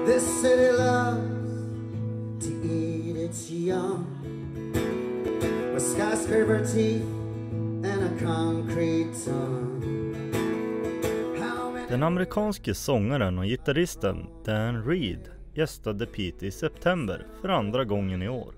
This city loves to eat its young with skyscraper teeth and a concrete tongue. Den amerikanske sångaren och gitarristen Dan Reed gästade Piteå i september för andra gången i år.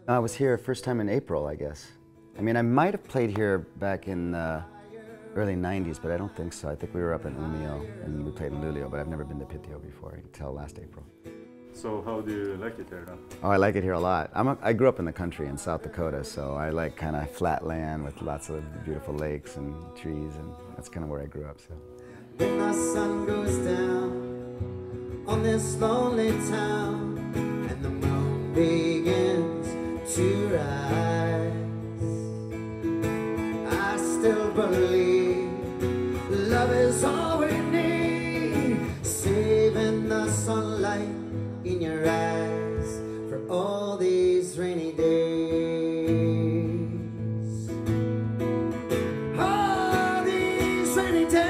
I was here first time in April, I guess. I mean, I might have played here back in early 90s, but I don't think so. I think we were up in Umeå and we played in Luleå, but I've never been to Piteå before until last April. So how do you like it here then? Oh, I like it here a lot. I grew up in the country in South Dakota, so I like kind of flat land with lots of beautiful lakes and trees, and that's kind of where I grew up. So. When the sun goes down on this lonely town and the moon begins to rise, I still believe love is all we need, saving the sunlight in your eyes for all these rainy days. All these rainy days.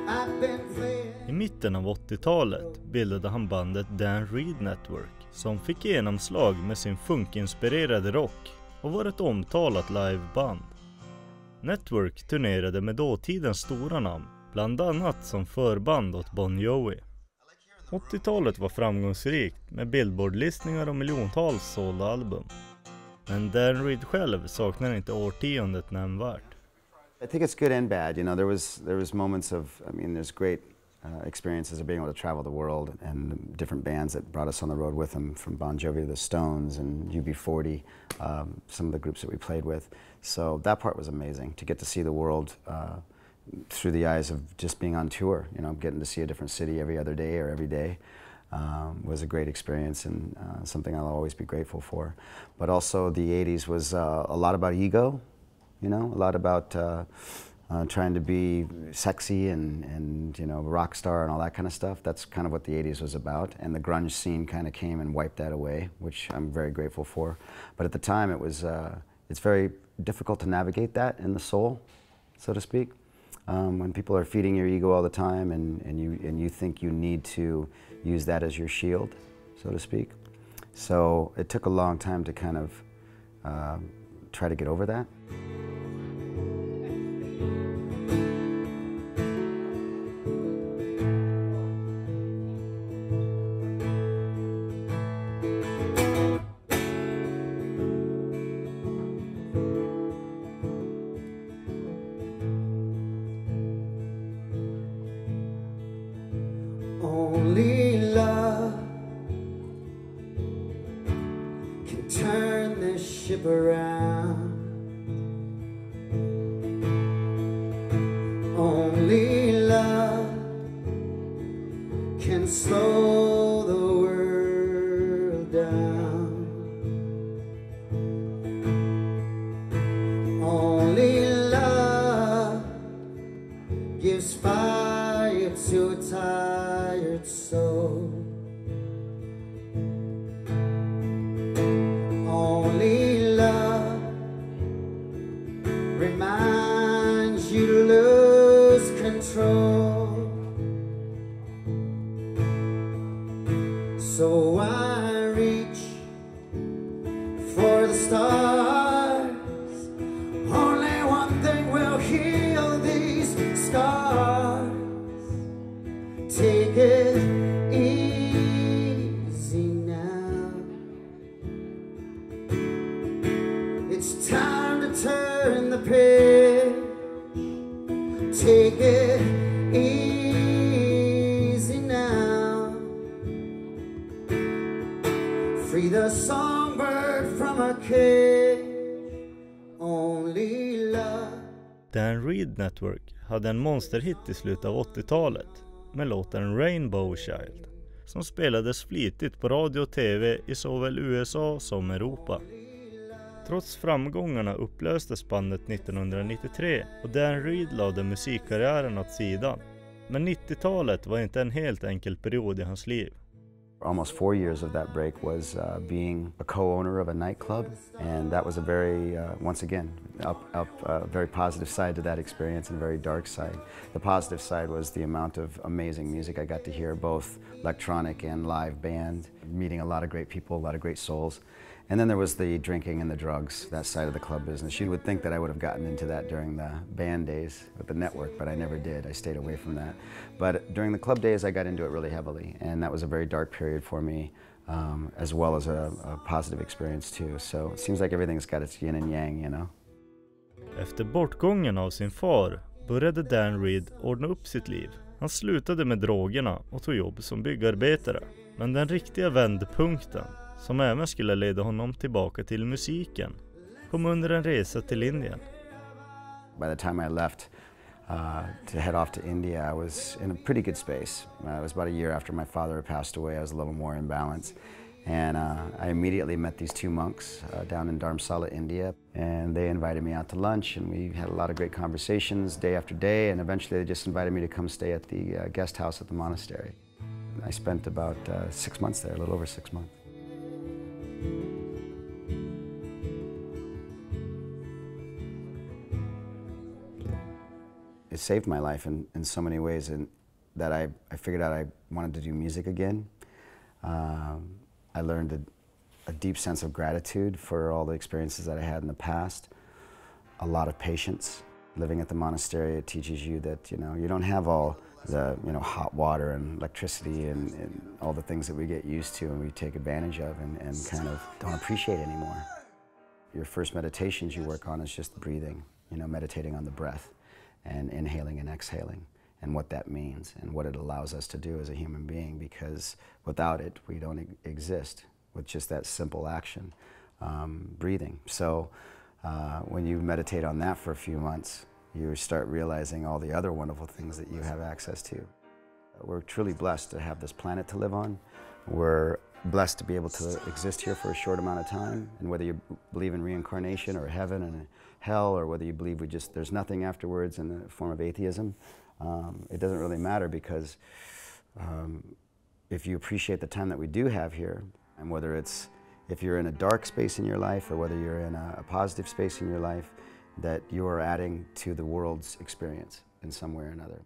I've been playing. I mitten av 80-talet bildade han bandet Dan Reed Network som fick genomslag med sin funkinspirerade rock och var ett omtalat liveband. Network turnerade med dåtidens stora namn, bland annat som förband åt Bon Jovi. 80-talet var framgångsrikt med billboardlistningar och miljontals sålda album. Men Dan Reed själv saknar inte årtiondet nämnvärt. I think it's good and bad. You know, there was moments of, I mean, there's great experiences of being able to travel the world and different bands that brought us on the road with them, from Bon Jovi to the Stones and UB40, some of the groups that we played with. So that part was amazing, to get to see the world through the eyes of just being on tour. You know, getting to see a different city every other day or every day was a great experience, and something I'll always be grateful for. But also the 80s was a lot about ego, you know, a lot about trying to be sexy and you know, rock star and all that kind of stuff. That's kind of what the 80s was about, and the grunge scene kind of came and wiped that away, which I'm very grateful for. But at the time it was, it's very difficult to navigate that in the soul, so to speak. When people are feeding your ego all the time and you think you need to use that as your shield, so to speak. So it took a long time to kind of try to get over that. Only love can turn this ship around. Only love can slow the world down. Only love gives fire to a tired soul. Only love reminds you to lose control. So I reach for the stars. Only one thing will heal these scars. Take it easy now. It's time to turn the page. Take it easy now. Free the songbird from her cage. Only love. Dan Reed Network hade en monsterhit i slutet av 80-talet med låten Rainbow Child, som spelades flitigt på radio och tv i såväl USA som Europa. Trots framgångarna upplöstes bandet 1993 och Dan Reed lade musikkarriären åt sidan. Men 90-talet var inte en helt enkel period i hans liv. Almost 4 years of that break was being a co-owner of a nightclub, and that was a very, once again, very positive side to that experience and a very dark side. The positive side was the amount of amazing music I got to hear, both electronic and live band, meeting a lot of great people, a lot of great souls. And then there was the drinking and the drugs, that side of the club business. You would think that I would have gotten into that during the band days with the network, but I never did. I stayed away from that. But during the club days, I got into it really heavily, and that was a very dark period for me, as well as a positive experience too. So it seems like everything's got its yin and yang, you know. Efter bortgången av sin far började Dan Reed ordna upp sitt liv. Han slutade med drogerna och tog jobb som byggarbetare. Men den riktiga vändpunkten, som även skulle leda honom tillbaka till musiken, kom under en resa till Indien. By the time I left to head off to India, I was in a pretty good space. It was about a year after my father had passed away. I was a little more in balance. And I immediately met these two monks down in Dharamsala, India. And they invited me out to lunch, and we had a lot of great conversations day after day. And eventually they just invited me to come stay at the guest house at the monastery. I spent about 6 months there, a little over 6 months. It saved my life in so many ways, and that I figured out I wanted to do music again. I learned a deep sense of gratitude for all the experiences that I had in the past, a lot of patience. Living at the monastery, it teaches you that, you know, you don't have all the, you know, hot water and electricity and all the things that we get used to and we take advantage of and kind of don't appreciate anymore. Your first meditations you work on is just breathing, you know, meditating on the breath and inhaling and exhaling and what that means and what it allows us to do as a human being, because without it we don't exist with just that simple action, breathing. So when you meditate on that for a few months, you start realizing all the other wonderful things that you have access to. We're truly blessed to have this planet to live on. We're blessed to be able to exist here for a short amount of time, and whether you believe in reincarnation or heaven and hell, or whether you believe there's nothing afterwards in the form of atheism, it doesn't really matter, because if you appreciate the time that we do have here, and whether it's if you're in a dark space in your life or whether you're in a positive space in your life, that you are adding to the world's experience in some way or another.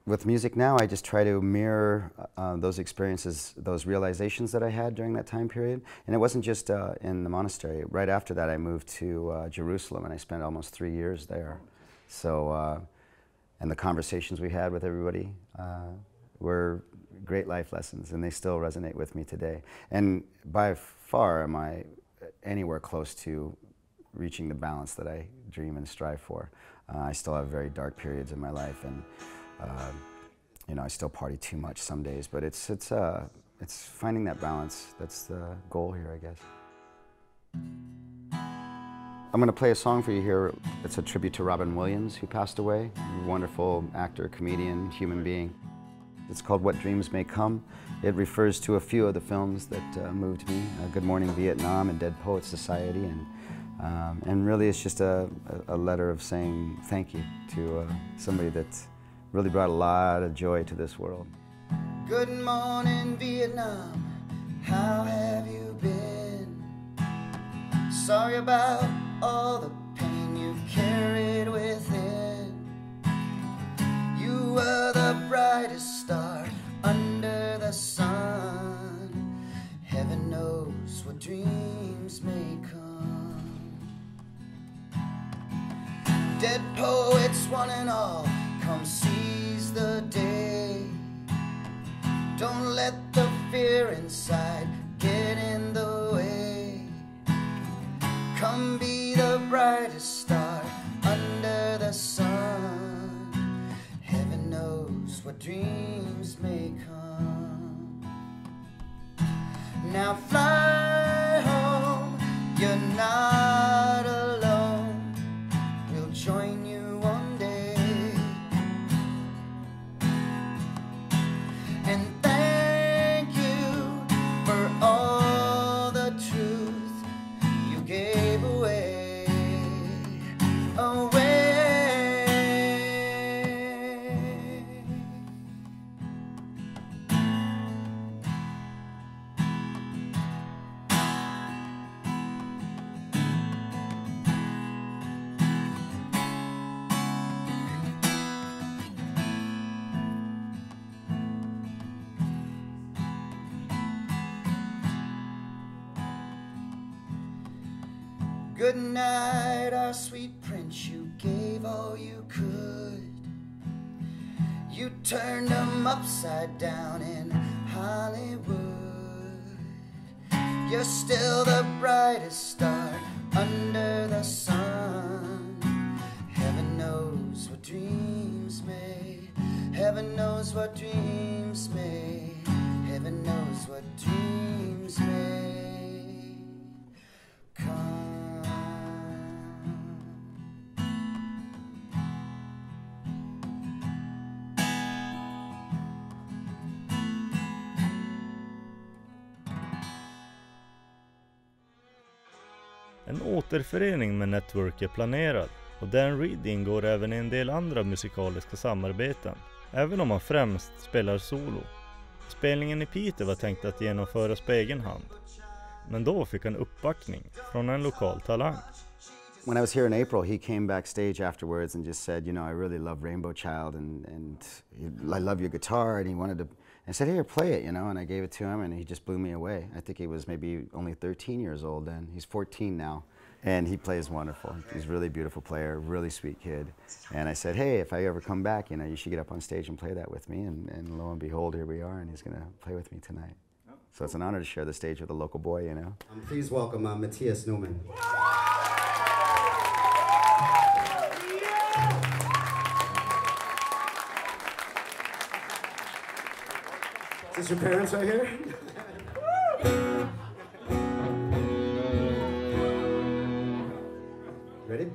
With music now, I just try to mirror those experiences, those realizations that I had during that time period. And it wasn't just in the monastery. Right after that, I moved to Jerusalem, and I spent almost 3 years there. So, and the conversations we had with everybody were great life lessons, and they still resonate with me today. And by far am I anywhere close to reaching the balance that I dream and strive for. I still have very dark periods in my life, and you know, I still party too much some days, but it's finding that balance. That's the goal here, I guess. I'm going to play a song for you here. It's a tribute to Robin Williams, who passed away. A wonderful actor, comedian, human being. It's called What Dreams May Come. It refers to a few of the films that moved me, Good Morning Vietnam and Dead Poets Society, and really it's just a letter of saying thank you to somebody that really brought a lot of joy to this world. Good morning, Vietnam. How have you been? Sorry about all the pain you've carried within. You were the brightest star under the sun. Heaven knows what dreams may come. Dead poets, one and all, come seize the day. Don't let the fear inside get in the way. Come be the brightest star under the sun. Heaven knows what dreams may come. Now fly home, you're not alone. We'll join you one day. And thank you for all the truth you gave away. Good night, our sweet prince, you gave all you could. You turned them upside down in Hollywood. You're still the brightest star under the sun. Heaven knows what dreams may. Heaven knows what dreams may. Heaven knows what dreams may come. En återförening med Network är planerad och Dan Reed ingår även i en del andra musikaliska samarbeten, även om han främst spelar solo. Spelningen i Piteå var tänkt att genomföras på egen hand, men då fick han uppbackning från en lokal talang. When I was here in April, he came backstage afterwards and just said, you know, I really love Rainbow Child and I love your guitar, and he wanted to, I said, here, play it, you know, and I gave it to him and he just blew me away. I think he was maybe only 13 years old then. He's 14 now, and he plays wonderful. He's a really beautiful player, really sweet kid. And I said, hey, if I ever come back, you know, you should get up on stage and play that with me, and lo and behold, here we are, and he's gonna play with me tonight. So it's an honor to share the stage with a local boy, you know. Please welcome Matthias Newman. Is this your parents right here? Ready?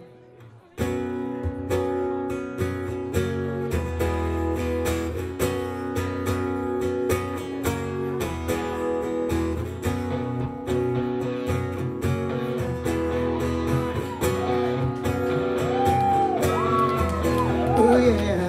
Oh yeah.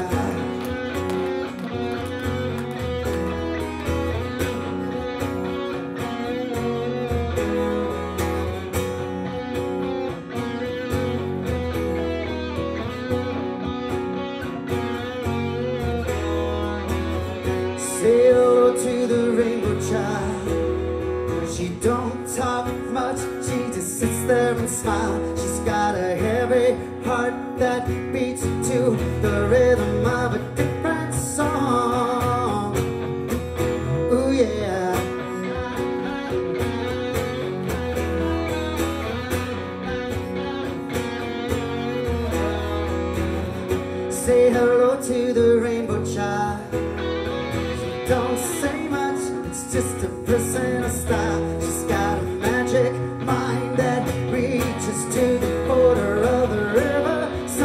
Say hello to the rainbow child. She don't talk much, she just sits there and smiles. She's got a heavy heart that beats to the rhythm of a different song. Ooh yeah. Say hello to the rainbow child. Don't say much, it's just a personal style. She's got a magic mind that reaches to the border of the riverside.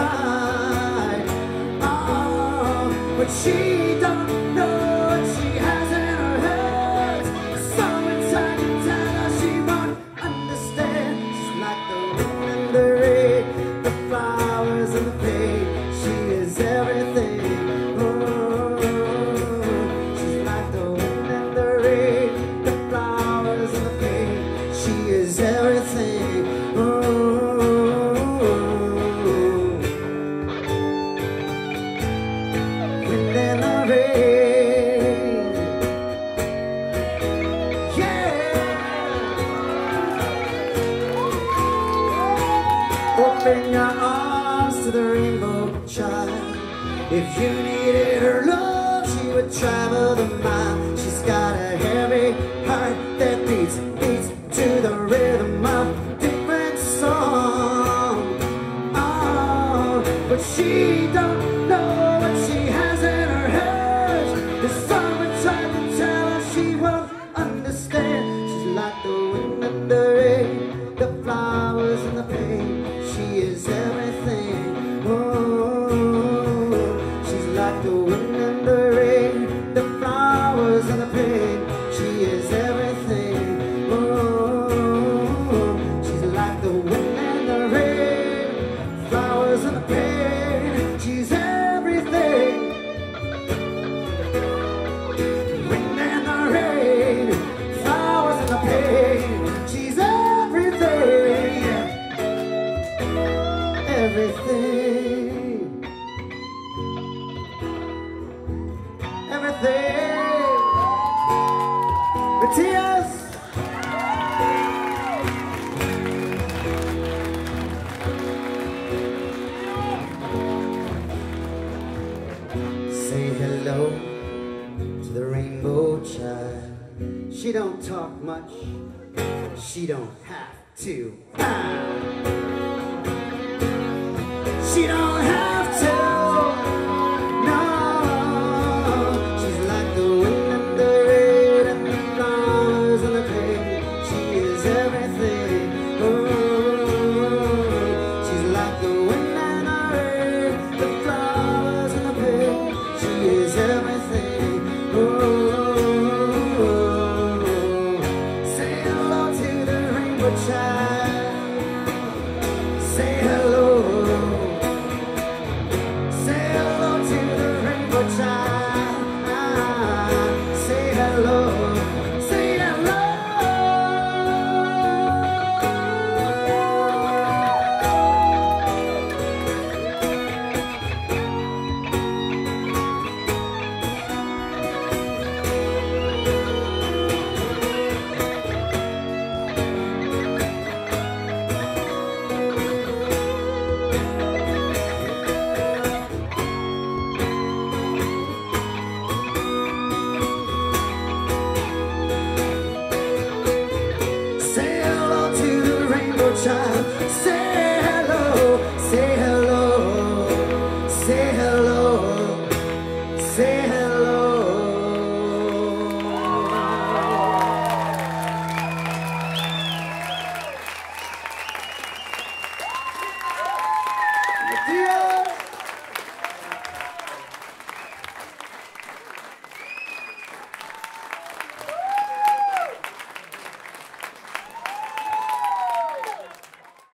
Oh, but she don't know what she has in her head. Summertime can tell her she won't understand. She's like the wind and the rain, the flowers and the pain. She is everything. Open your arms to the rainbow child. If you needed her love, she would travel the mile. She's got a heavy heart that beats to the rhythm of a different song. Oh, but she don't know what she has in her head. The summertime can tell her she won't understand. She's like the wind and the rain, the flowers and the pain. She is everything. Oh, she's like the wind and the rain, the flowers and the pain. She is everything. Oh, she's like the wind and the rain, flowers and the pain. She's everything. Wind and the rain, flowers and the pain. She's everything. Everything, everything. Matthias. hello to the rainbow child. She don't talk much, she don't have to.